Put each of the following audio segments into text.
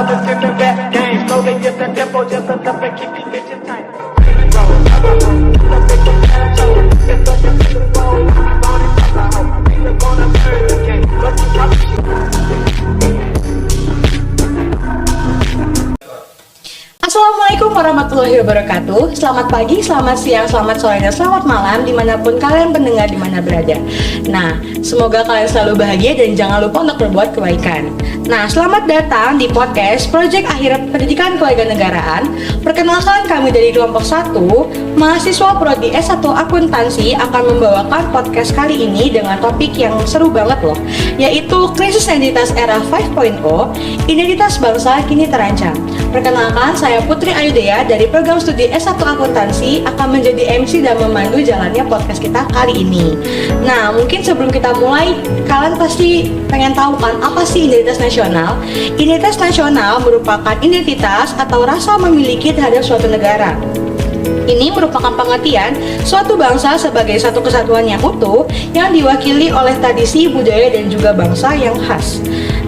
the sipping back game. Slowly get the tempo, just enough and keep these bitches tight. Assalamualaikum warahmatullahi wabarakatuh. Selamat pagi, selamat siang, selamat sore, dan selamat malam dimanapun kalian pendengar dimana berada. Nah, semoga kalian selalu bahagia dan jangan lupa untuk berbuat kebaikan. Nah, selamat datang di podcast Project Akhir Pendidikan Kewarganegaraan. Perkenalkan, kami dari kelompok 1, mahasiswa Prodi S1 Akuntansi akan membawakan podcast kali ini dengan topik yang seru banget loh, yaitu Krisis Identitas Era 5.0, Identitas Bangsa Kini Terancam. Perkenalkan, saya Putri Ayudea dari program studi S1 Akuntansi akan menjadi MC dan memandu jalannya podcast kita kali ini. Nah, mungkin sebelum kita mulai, kalian pasti pengen tahu kan apa sih identitas nasional? Identitas nasional merupakan identitas atau rasa memiliki terhadap suatu negara. Ini merupakan pengertian suatu bangsa sebagai satu kesatuan yang utuh yang diwakili oleh tradisi, budaya, dan juga bangsa yang khas.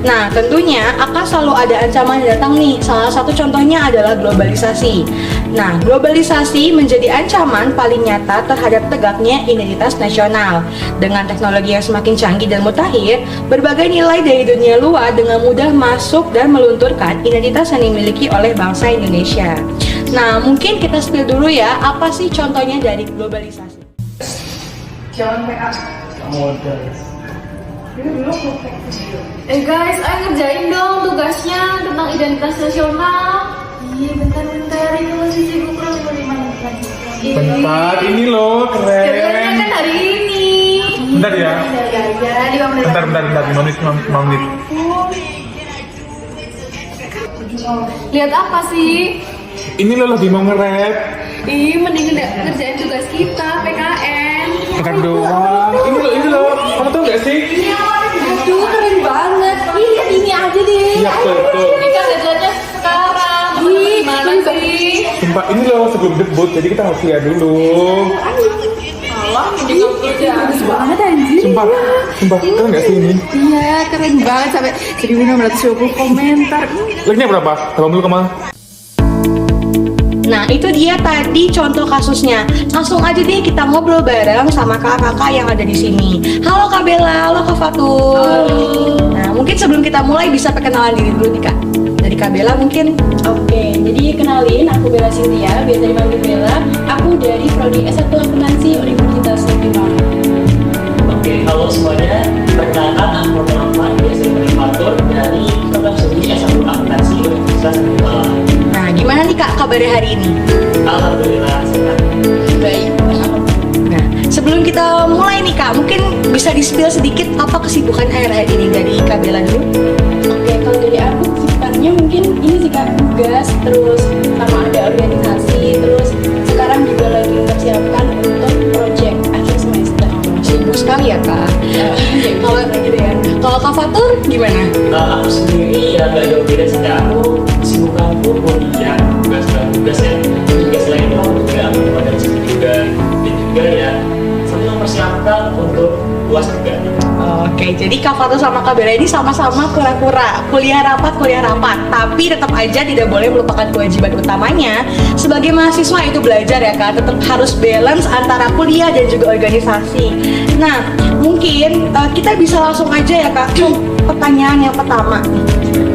Nah, tentunya akan selalu ada ancaman yang datang nih. Salah satu contohnya adalah globalisasi. Nah, globalisasi menjadi ancaman paling nyata terhadap tegaknya identitas nasional. Dengan teknologi yang semakin canggih dan mutakhir, berbagai nilai dari dunia luar dengan mudah masuk dan melunturkan identitas yang dimiliki oleh bangsa Indonesia. Nah, mungkin kita spill dulu ya, apa sih contohnya dari globalisasi? Jangan PA. Modal. Guys, ayo ngerjain dong tugasnya tentang identitas nasional. Iya, bentar, ini masih sibuk terus Bentar, ini loh keren. Deadline-nya kan hari ini. Bentar ya. Ya, 5 menit. Bentar, 5 menit. Lihat apa sih? Ini loh lagi mau nge-rap. Ih, mending ngerjain tugas kita, PKN. Bentar doang. Ini loh. Kamu tau gak sih? Aduh, keren banget. Ih, lihat ini aja deh. Iya, betul. Ini kan deadline-nya sekarang. Ih, gimana sih? Sumpah, ini loh sebelum debut, jadi kita harus lihat dulu. Alah, mending kerja. Bagus banget anjir. Sumpah, keren gak sih ini? Iya, keren banget sampai 1620 komentar. Like-nya berapa? 80, Nah, itu dia tadi contoh kasusnya. Langsung aja deh kita ngobrol bareng sama kakak-kakak yang ada di sini. Halo Kak Bella, halo Kak Fatul. Halo. Nah, mungkin sebelum kita mulai bisa perkenalan diri dulu nih Kak. Dari Kak Bella mungkin. Oke, jadi kenalin, aku Bella Cynthia, biasa dipanggil Bella. Aku dari Prodi S1 Akuntansi Universitas Negeri Malang. Oke, halo semuanya. Perkenalkan, aku Rahman, biasa dipanggil Fatur dari program studi S1 Akuntansi Universitas Negeri Malang. Nah, gimana nih Kak kabarnya hari ini? Alhamdulillah sehat. Baik, Nah, sebelum kita mulai nih Kak, mungkin bisa di-spill sedikit apa kesibukan akhir-akhir ini dari Kak Bella dulu? Oke, kalau dari aku kesibukannya mungkin ini sih Kak, tugas, terus sama ada organisasi, terus sekarang juga lagi mempersiapkan untuk project akhir semester. Sibuk sekali ya Kak. Kalau gitu ya. Kalau Kak Fatur gimana? Aku sendiri ya gak jauh beda sih. Aku kesibukanku kuliah, tugas ya. Juga selain itu aku juga ada juga dan juga ya sambil mempersiapkan untuk UAS juga. Oke, jadi Kak Fatul sama Kak Bella ini sama-sama kura-kura, kuliah rapat, tapi tetap aja tidak boleh melupakan kewajiban utamanya sebagai mahasiswa, itu belajar ya Kak, tetap harus balance antara kuliah dan juga organisasi. Nah, mungkin kita bisa langsung aja ya Kak ke pertanyaan yang pertama.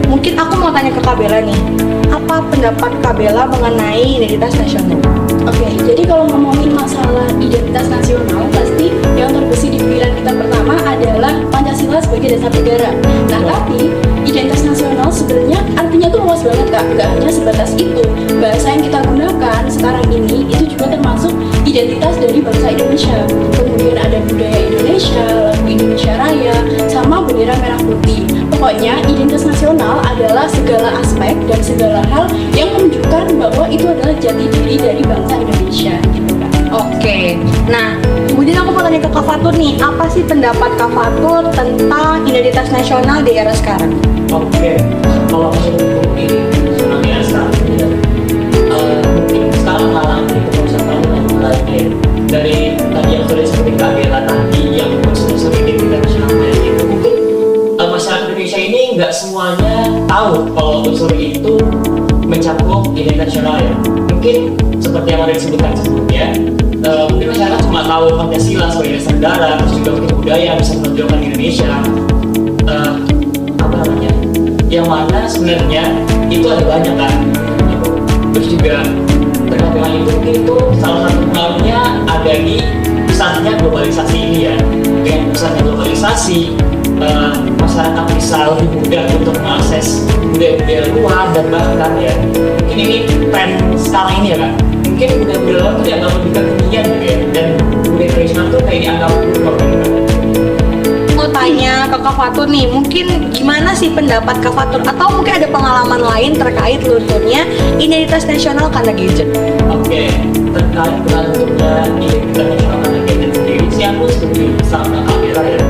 Mungkin aku mau tanya ke Kak Bella nih, apa pendapat Kak Bella mengenai identitas nasional? Oke, jadi kalau ngomongin masalah identitas nasional, pasti yang terbesit di pikiran kita pertama adalah Pancasila sebagai dasar negara. Nah, tapi identitas nasional sebenarnya artinya tuh luas banget Kak, nggak hanya sebatas itu. Bahasa yang kita gunakan sekarang ini itu juga termasuk identitas dari bangsa Indonesia. Kemudian ada budaya Indonesia, lagu Indonesia Raya, sama bendera merah putih. Pokoknya identitas nasional adalah segala aspek dan segala hal yang menunjukkan bahwa itu adalah jati diri dari bangsa Indonesia gitu Kak. Oke, nah kemudian aku mau tanya ke Kak Fatur nih, apa sih pendapat Kak Fatur tentang identitas nasional di era sekarang? Oke, kalau menurutku ini sebenarnya mungkin sekarang malah itu perusahaan lainnya dari tadi yang sudah seperti Kak Bella tadi yang khusus identitas nasional itu mungkin masyarakat Indonesia ini nggak semuanya semuanya tahu kalau unsur itu mencakup identitas nasional ya. Mungkin seperti yang udah disebutkan sebelumnya, mungkin masyarakat cuma tahu Pancasila sebagai dasar negara, terus juga mungkin budaya bisa menunjukkan Indonesia. Apa namanya? Yang mana sebenarnya itu ada banyak kan. Terus juga terkait dengan itu mungkin itu salah satu pengaruhnya ada di pusatnya globalisasi ini ya. Dengan pusatnya globalisasi, masyarakat bisa lebih mudah untuk mengakses budaya-budaya luar dan bahkan ya mungkin ini tren sekarang ini ya kan, mungkin budaya-budaya luar itu dianggap lebih kekinian gitu ya, dan budaya tradisional tuh kayak dianggap luar kan. Mau tanya ke Kak Fatur nih, mungkin gimana sih pendapat Kak Fatur atau mungkin ada pengalaman lain terkait lunturnya identitas nasional karena gadget? Oke, terkait dengan lunturnya identitas nasional karena gadget sendiri sih aku setuju sama Kak Mira ya.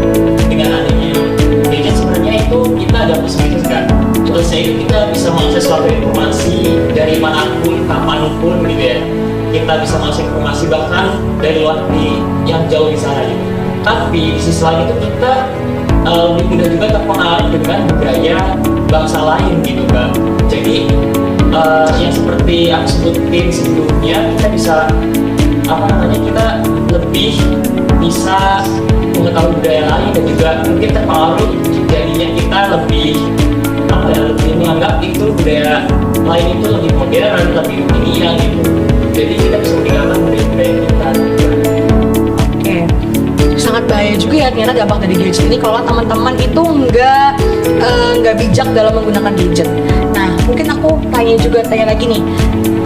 Dengan adanya gadget sebenarnya itu kita ada plus-minus kan. Plusnya itu kita bisa mengakses suatu informasi dari manapun, kapanpun gitu ya. Kita bisa mengakses informasi bahkan dari luar negeri yang jauh di sana gitu. Tapi di sisi lain itu kita lebih mudah juga terpengaruh dengan budaya bangsa lain gitu kan. Jadi yang seperti aku sebutin sebelumnya, kita bisa kita lebih bisa mengetahui budaya lain dan juga mungkin terpengaruh, jadinya kita lebih lebih menganggap itu budaya lain itu lebih modern, lebih kekinian gitu. Jadi kita bisa meninggalkan budaya kita. Sangat bahaya juga ya ternyata dampak dari gadget ini kalau teman-teman itu nggak bijak dalam menggunakan gadget. Nah, mungkin aku tanya lagi nih,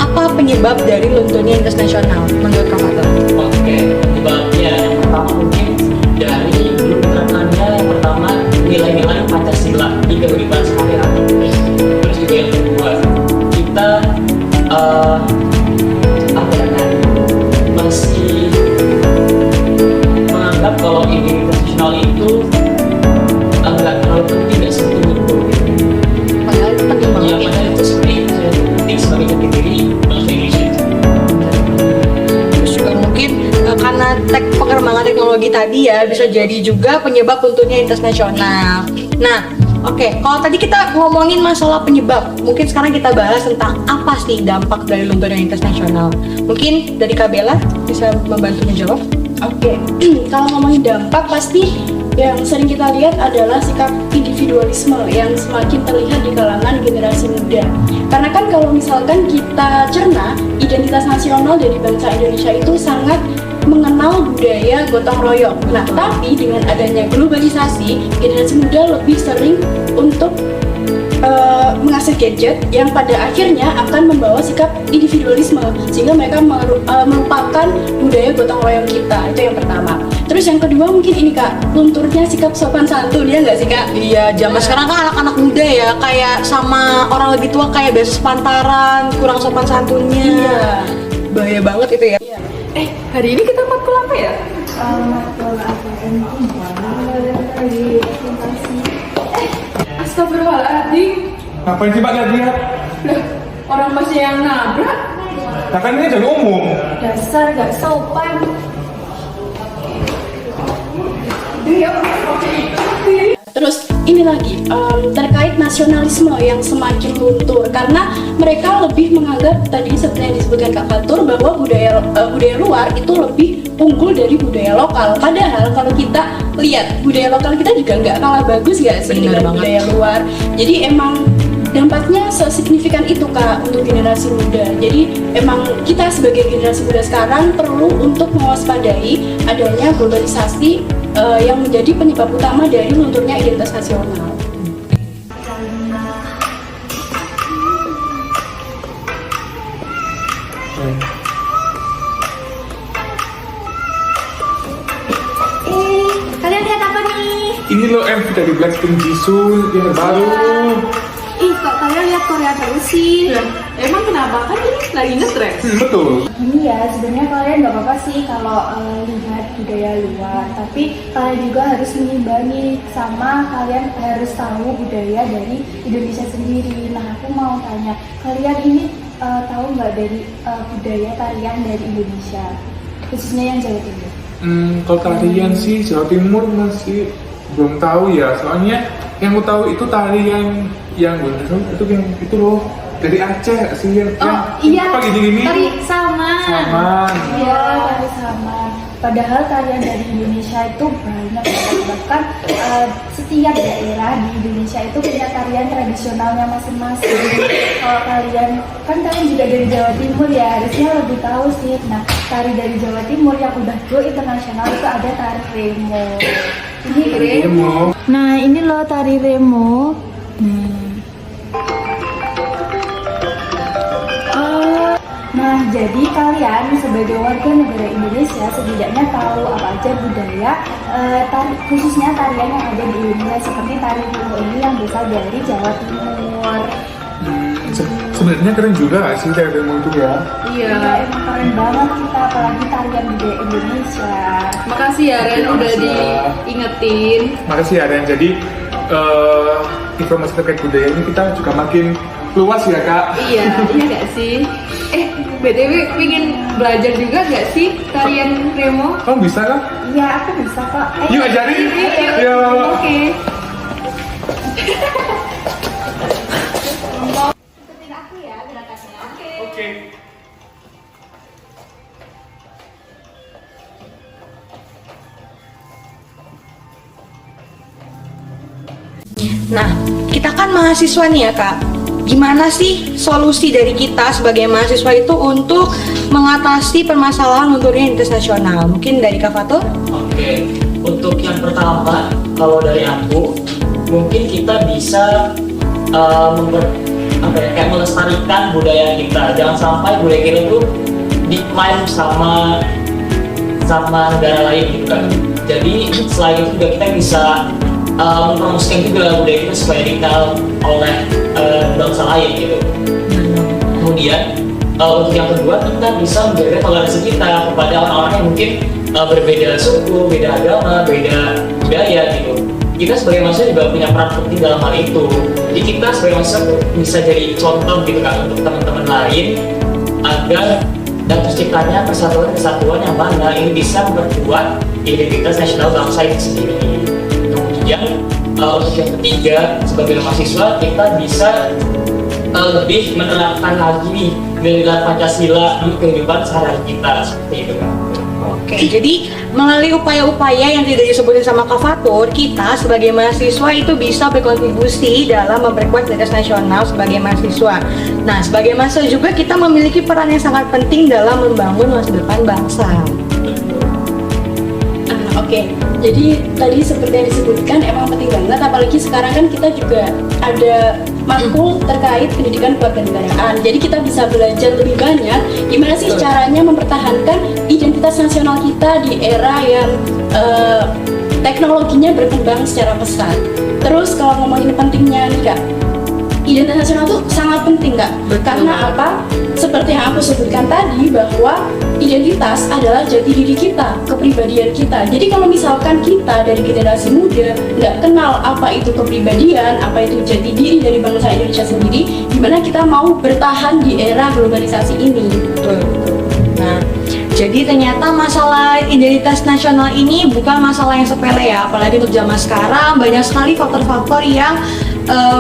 apa penyebab dari lunturnya identitas nasional menurut Kak Fatur? Oke, penyebabnya yang pertama mungkin dari belum menerapkannya yang pertama nilai-nilai Pancasila di kehidupan sehari-hari. Terus juga yang kedua, kita masih menganggap kalau identitas nasional itu agak terlalu penting, tidak seperti itu. Padahal itu penting banget. Ya, padahal itu sebenarnya penting sebagai jati diri bangsa Indonesia. Terus juga mungkin karena perkembangan teknologi tadi ya bisa jadi juga penyebab lunturnya identitas nasional. Nah, oke, kalau tadi kita ngomongin masalah penyebab, mungkin sekarang kita bahas tentang apa sih dampak dari lunturnya identitas nasional. Mungkin dari Kak Bella bisa membantu menjawab. Oke, kalau ngomongin dampak pasti yang sering kita lihat adalah sikap individualisme yang semakin terlihat di kalangan generasi muda. Karena kan kalau misalkan kita cerna, identitas nasional dari bangsa Indonesia itu sangat mengenal budaya gotong royong. Nah, tapi dengan adanya globalisasi, generasi muda lebih sering untuk mengakses gadget yang pada akhirnya akan membawa sikap individualisme sehingga mereka melupakan budaya gotong royong kita. Itu yang pertama. Terus yang kedua mungkin ini Kak, lunturnya sikap sopan santun, ya nggak sih Kak? Iya, zaman sekarang kan anak-anak muda ya kayak sama orang lebih tua kayak biasa sepantaran, kurang sopan santunnya. Iya. Bahaya banget itu ya. Hari ini kita matkul apa ya? Astagfirullahaladzim. Ngapain sih Pak lihat-lihat? Lah, orang masih yang nabrak. Nah kan ini jalan umum. Dasar gak sopan. Terus ini lagi terkait nasionalisme yang semakin luntur karena mereka lebih menganggap tadi seperti yang disebutkan Kak Fatur bahwa budaya luar itu lebih unggul dari budaya lokal. Padahal kalau kita lihat budaya lokal kita juga nggak kalah bagus nggak sih dengan budaya luar. Jadi emang dampaknya sesignifikan itu Kak untuk generasi muda. Jadi emang kita sebagai generasi muda sekarang perlu untuk mewaspadai adanya globalisasi yang menjadi penyebab utama dari lunturnya identitas nasional. Kalian lihat apa nih? Ini loh MV dari Blackpink Jisoo yang baru. Ih, kok kalian lihat Korea terus sih? Emang kenapa? Kan ini lagi ngetrend. Betul. Ini ya, sebenarnya kalian nggak apa-apa sih kalau lihat budaya luar, tapi kalian juga harus mengimbangi sama kalian harus tahu budaya dari Indonesia sendiri. Nah, aku mau tanya, kalian ini tahu nggak dari budaya tarian dari Indonesia, khususnya yang Jawa Timur? Kalau tarian sih Jawa Timur masih belum tahu ya, soalnya Yang aku tahu itu tarian yang itu yang itu loh dari Aceh sih yang Iya, apa gini-gini. tari saman. Saman. Iya, tari saman. Padahal tarian dari Indonesia itu banyak banget. Bahkan setiap daerah di Indonesia itu punya tarian tradisionalnya masing-masing. Kalau kalian juga dari Jawa Timur ya, harusnya lebih tahu sih. Nah, tari dari Jawa Timur yang udah go internasional itu ada tari remo. Ini Remo. Nah, ini loh tari remo. Nah, jadi kalian sebagai warga negara Indonesia setidaknya tahu apa aja budaya khususnya tarian yang ada di Indonesia seperti tari remo ini yang berasal dari Jawa Timur. Sebenarnya keren juga gak sih tari remo itu ya? Iya. Emang keren banget kita apalagi tarian budaya Indonesia. Makasih ya Ren udah diingetin. Makasih ya Ren. Jadi informasi terkait budaya ini kita juga makin luas ya Kak. Iya gak sih? BTW pengen belajar juga gak sih tarian remo? Kamu bisa kan? Iya, aku bisa kok. Yuk ajarin. Yuk. Oke. Ikutin aku ya gerakannya. Oke. Nah, kita kan mahasiswa nih ya Kak. Gimana sih solusi dari kita sebagai mahasiswa itu untuk mengatasi permasalahan lunturnya lintas nasional? Mungkin dari Kak Fatur? Oke, untuk yang pertama, kalau dari aku, mungkin kita bisa kayak melestarikan budaya kita. Jangan sampai budaya kita itu diklaim sama negara lain gitu kan. Jadi selain itu juga kita bisa mempromosikan juga budaya kita supaya dikenal oleh bangsa lain gitu. Kemudian untuk yang kedua, kita bisa menjaga toleransi kita kepada orang-orang yang mungkin berbeda suku, beda agama, beda budaya gitu. Kita sebagai manusia juga punya peran penting dalam hal itu. Jadi kita sebagai manusia bisa jadi contoh gitu kan untuk teman-teman lain agar dan terciptanya kesatuan yang mana ini bisa memperkuat identitas nasional bangsa itu sendiri. Kemudian untuk yang ketiga, sebagai mahasiswa kita bisa lebih menerapkan lagi nih nilai Pancasila di kehidupan sehari-hari kita seperti itu kan. Oke, jadi melalui upaya-upaya yang tidak disebutin sama Kak Fatur, kita sebagai mahasiswa itu bisa berkontribusi dalam memperkuat identitas nasional sebagai mahasiswa. Nah, sebagai mahasiswa juga kita memiliki peran yang sangat penting dalam membangun masa depan bangsa. Oke, jadi tadi seperti yang disebutkan emang penting banget, apalagi sekarang kan kita juga ada matkul terkait pendidikan kewarganegaraan. Jadi kita bisa belajar lebih banyak gimana sih caranya mempertahankan identitas nasional kita di era yang teknologinya berkembang secara pesat. Terus kalau ngomongin pentingnya nih Kak, identitas nasional itu sangat penting Kak. Karena apa? Seperti yang aku sebutkan tadi bahwa identitas adalah jati diri kita, kepribadian kita. Jadi kalau misalkan kita dari generasi muda nggak kenal apa itu kepribadian, apa itu jati diri dari bangsa Indonesia sendiri, gimana kita mau bertahan di era globalisasi ini? Nah, jadi ternyata masalah identitas nasional ini bukan masalah yang sepele ya, apalagi untuk zaman sekarang banyak sekali faktor-faktor yang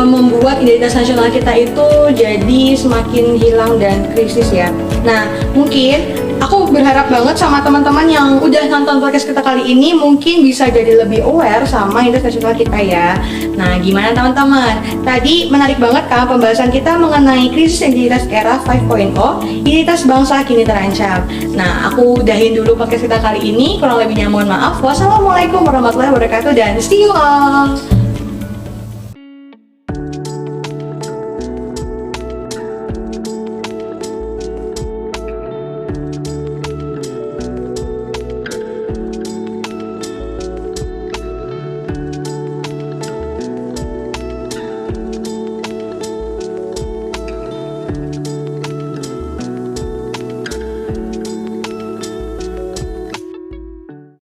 membuat identitas nasional kita itu jadi semakin hilang dan krisis ya. Nah, mungkin aku berharap banget sama teman-teman yang udah nonton podcast kita kali ini mungkin bisa jadi lebih aware sama identitas nasional kita ya. Nah, gimana teman-teman? Tadi menarik banget kan pembahasan kita mengenai krisis identitas era 5.0, identitas bangsa kini terancam. Nah, aku udahin dulu podcast kita kali ini. Kurang lebihnya mohon maaf. Wassalamualaikum warahmatullahi wabarakatuh dan see you all.